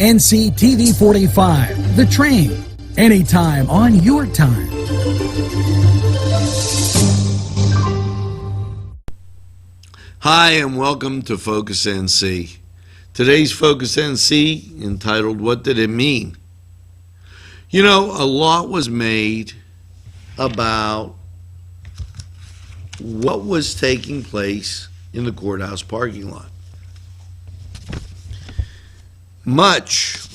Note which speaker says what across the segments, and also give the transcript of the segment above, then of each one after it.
Speaker 1: NCTV45, The Train, anytime on your time.
Speaker 2: Hi, and welcome to Focus NC. Today's Focus NC entitled, What Did It Mean? You know, a lot was made about what was taking place in the courthouse parking lot. Much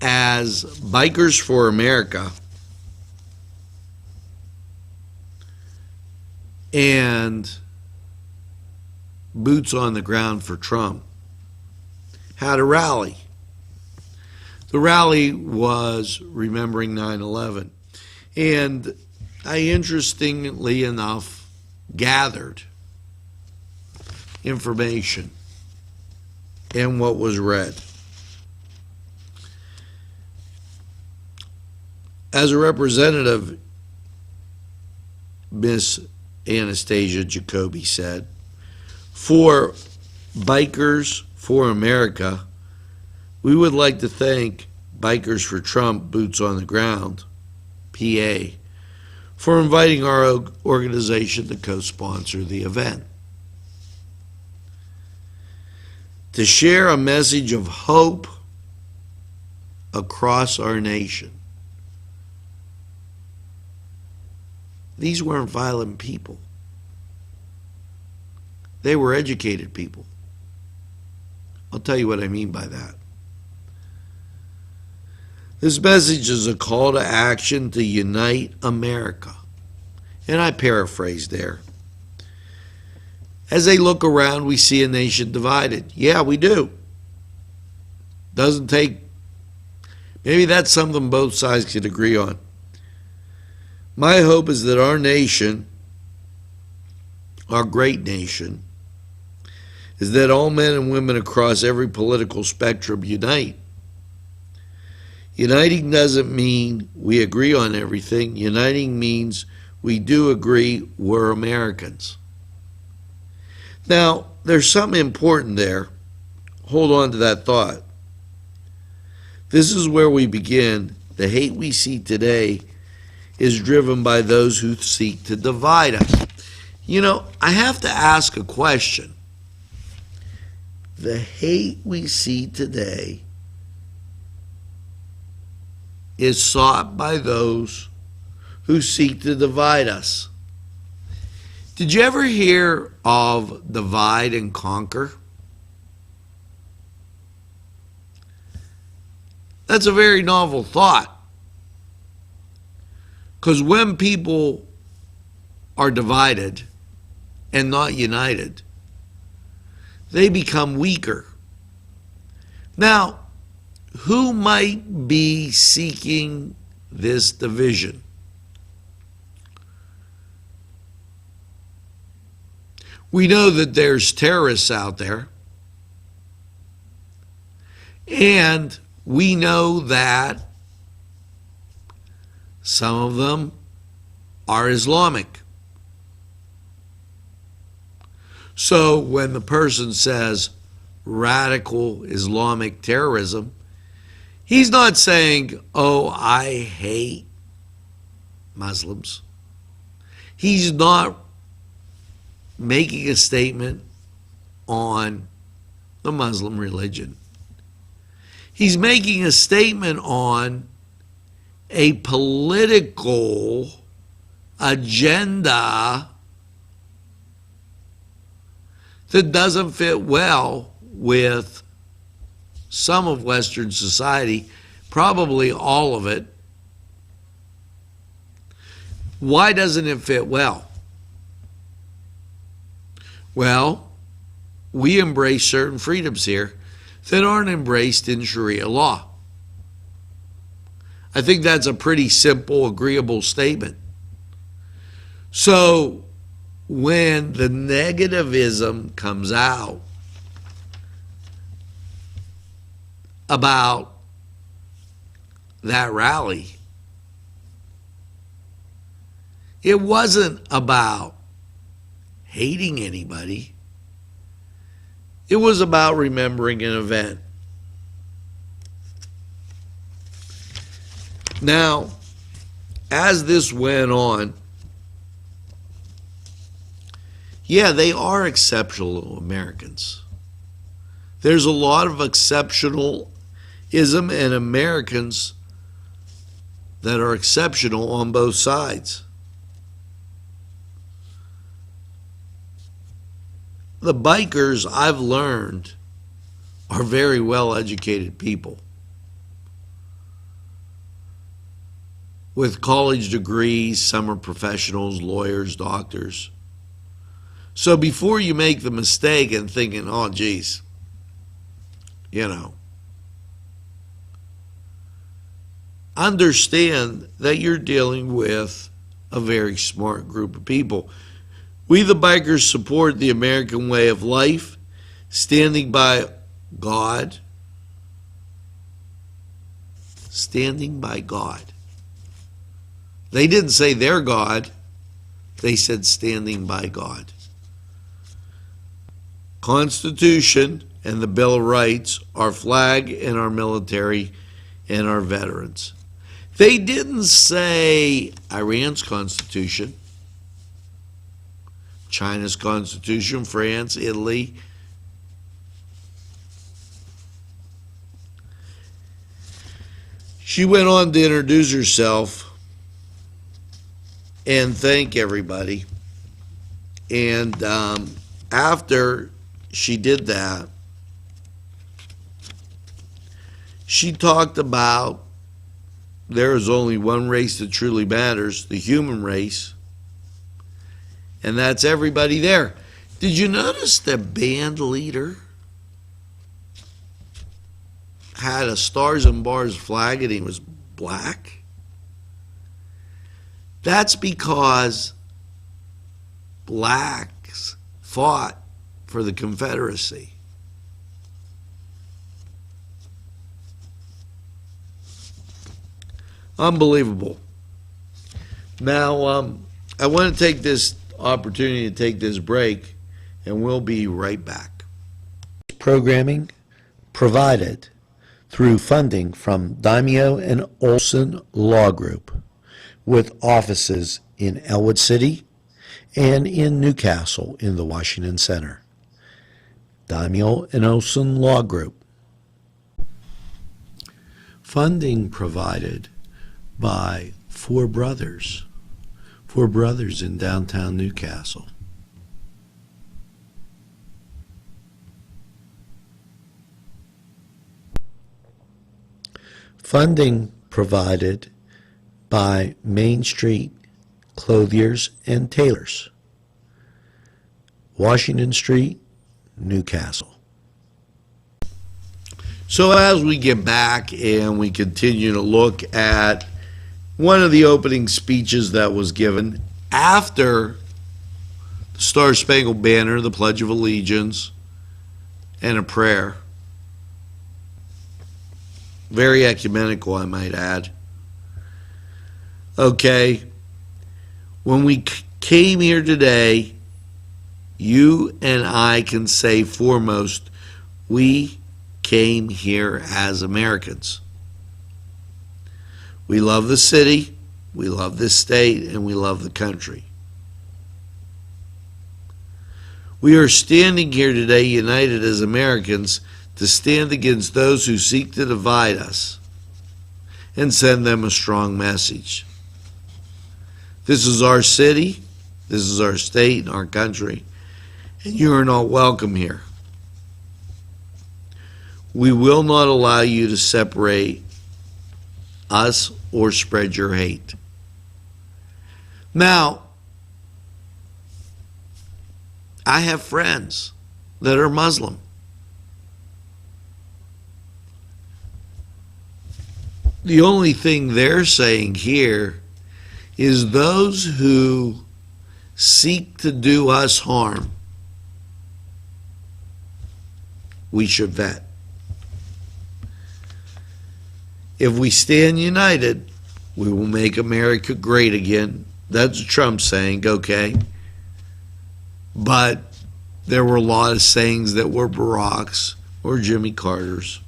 Speaker 2: as Bikers for America and Boots on the Ground for Trump had a rally. The rally was remembering 9/11. And I, interestingly enough, gathered information and what was read. As a representative, Miss Anastasia Jacoby said, for Bikers for America, we would like to thank Bikers for Trump, Boots on the Ground, PA, for inviting our organization to co-sponsor the event. To share a message of hope across our nation. These weren't violent people. They were educated people. I'll tell you what I mean by that. This message is a call to action to unite America. And I paraphrase there. As they look around, we see a nation divided. Yeah, we do. Doesn't take, maybe that's something both sides could agree on. My hope is that our nation, our great nation, is that all men and women across every political spectrum unite. Uniting doesn't mean we agree on everything. Uniting means we do agree we're Americans. Now, there's something important there. Hold on to that thought. This is where we begin. The hate we see today is driven by those who seek to divide us. You know, I have to ask a question. The hate we see today is sought by those who seek to divide us. Did you ever hear of divide and conquer? That's a very novel thought. Because when people are divided and not united, they become weaker. Now, who might be seeking this division? We know that there's terrorists out there, and we know that some of them are Islamic. So when the person says radical Islamic terrorism, he's not saying, oh, I hate Muslims. He's not making a statement on the Muslim religion. He's making a statement on a political agenda that doesn't fit well with some of Western society, probably all of it. Why doesn't it fit well? Well, we embrace certain freedoms here that aren't embraced in Sharia law. I think that's a pretty simple, agreeable statement. So when the negativism comes out about that rally, it wasn't about hating anybody. It was about remembering an event. Now, as this went on, yeah, they are exceptional Americans. There's a lot of exceptionalism in Americans that are exceptional on both sides. The bikers, I've learned, are very well-educated people with college degrees. Some are professionals, lawyers, doctors. So before you make the mistake and thinking, oh, geez, understand that you're dealing with a very smart group of people. We, the bikers, support the American way of life, standing by God. Standing by God. They didn't say their God. They said standing by God. Constitution and the Bill of Rights, our flag and our military and our veterans. They didn't say Iran's constitution, China's constitution, France, Italy. She went on to introduce herself and thank everybody. And after she did that, she talked about there is only one race that truly matters, the human race, and that's everybody there. Did you notice the band leader had a Stars and Bars flag and he was black? That's because blacks fought for the Confederacy. Unbelievable. Now, I want to take this opportunity to take this break, and we'll be right back.
Speaker 3: Programming provided through funding from Daimio and Olson Law Group, with offices in Elwood City and in Newcastle in the Washington Center. Daimio and Olson Law Group. Funding provided by Four Brothers in downtown Newcastle. Funding provided by Main Street Clothiers and Tailors, Washington Street, Newcastle.
Speaker 2: So as we get back and we continue to look at one of the opening speeches that was given after the Star-Spangled Banner, the Pledge of Allegiance, and a prayer. Very ecumenical, I might add. Okay, when we came here today, you and I can say foremost, we came here as Americans. We love the city, we love this state, and we love the country. We are standing here today united as Americans to stand against those who seek to divide us and send them a strong message. This is our city, this is our state and our country, and you are not welcome here. We will not allow you to separate us or spread your hate. Now, I have friends that are Muslim. The only thing they're saying here is those who seek to do us harm, we should vet. If we stand united, we will make America great again. That's Trump saying, okay. But There were a lot of sayings that were Barack's or Jimmy Carter's.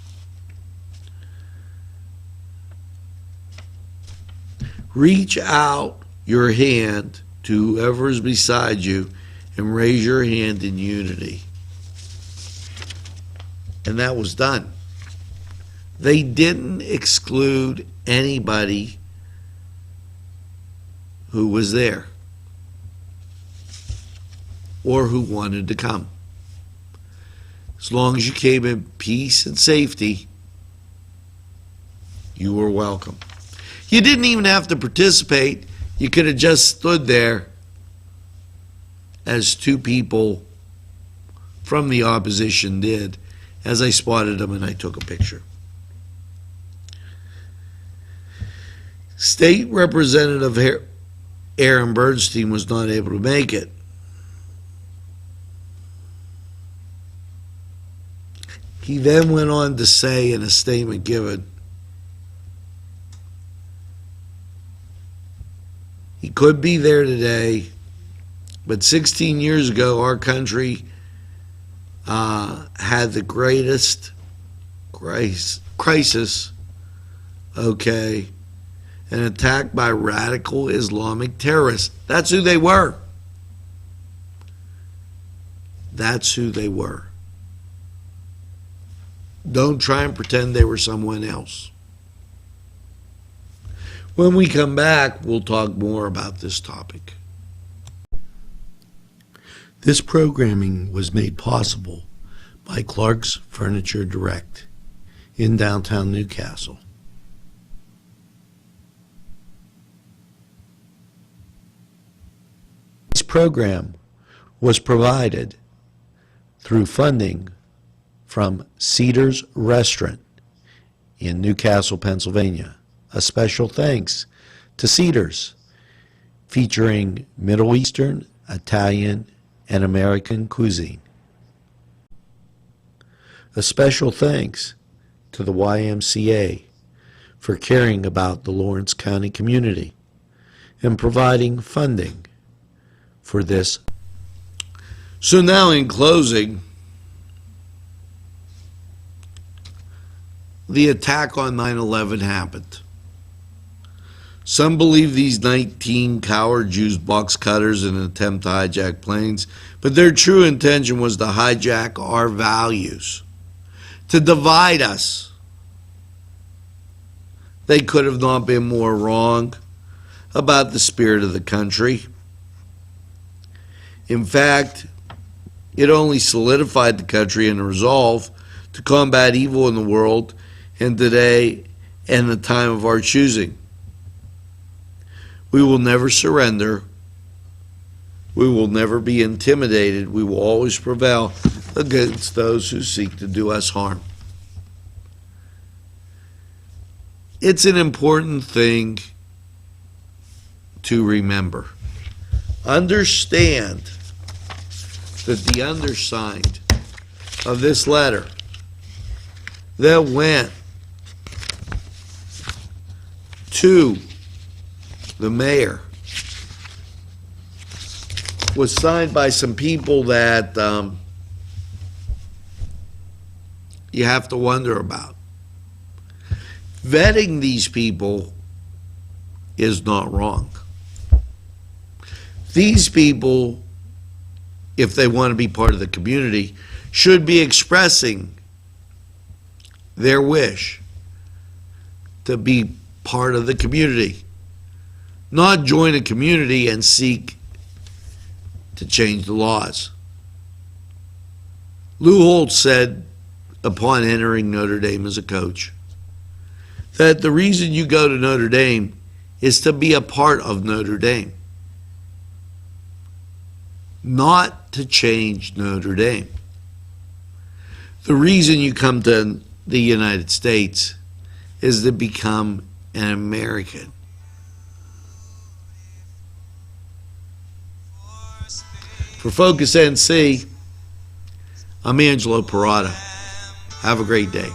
Speaker 2: Reach out your hand to whoever is beside you and raise your hand in unity. And that was done. They didn't exclude anybody who was there or who wanted to come. As long as you came in peace and safety, you were welcome. You didn't even have to participate. You could have just stood there as two people from the opposition did, as I spotted them and I took a picture. State Representative Aaron Bernstein was not able to make it. He then went on to say in a statement given, he could be there today, but 16 years ago, our country had the greatest crisis, an attack by radical Islamic terrorists. That's who they were. That's who they were. Don't try and pretend they were someone else. When we come back, we'll talk more about this topic. This programming was made possible by Clark's Furniture Direct in downtown Newcastle. This program was provided through funding from Cedars Restaurant in Newcastle, Pennsylvania. A special thanks to Cedars, featuring Middle Eastern, Italian, and American cuisine. A special thanks to the YMCA for caring about the Lawrence County community and providing funding for this. So now in closing, the attack on 9/11 happened. Some believe these 19 cowards used box cutters in an attempt to hijack planes, but their true intention was to hijack our values, to divide us. They could have not been more wrong about the spirit of the country. In fact, it only solidified the country in a resolve to combat evil in the world and today and the time of our choosing. We will never surrender. We will never be intimidated. We will always prevail against those who seek to do us harm. It's an important thing to remember. Understand that the undersigned of this letter that went to the mayor was signed by some people that you have to wonder about. Vetting these people is not wrong. These people, if they want to be part of the community, should be expressing their wish to be part of the community, not join a community and seek to change the laws. Lou Holtz said upon entering Notre Dame as a coach that the reason you go to Notre Dame is to be a part of Notre Dame, not to change Notre Dame. The reason you come to the United States is to become an American. For Focus NC, I'm Angelo Parada. Have a great day.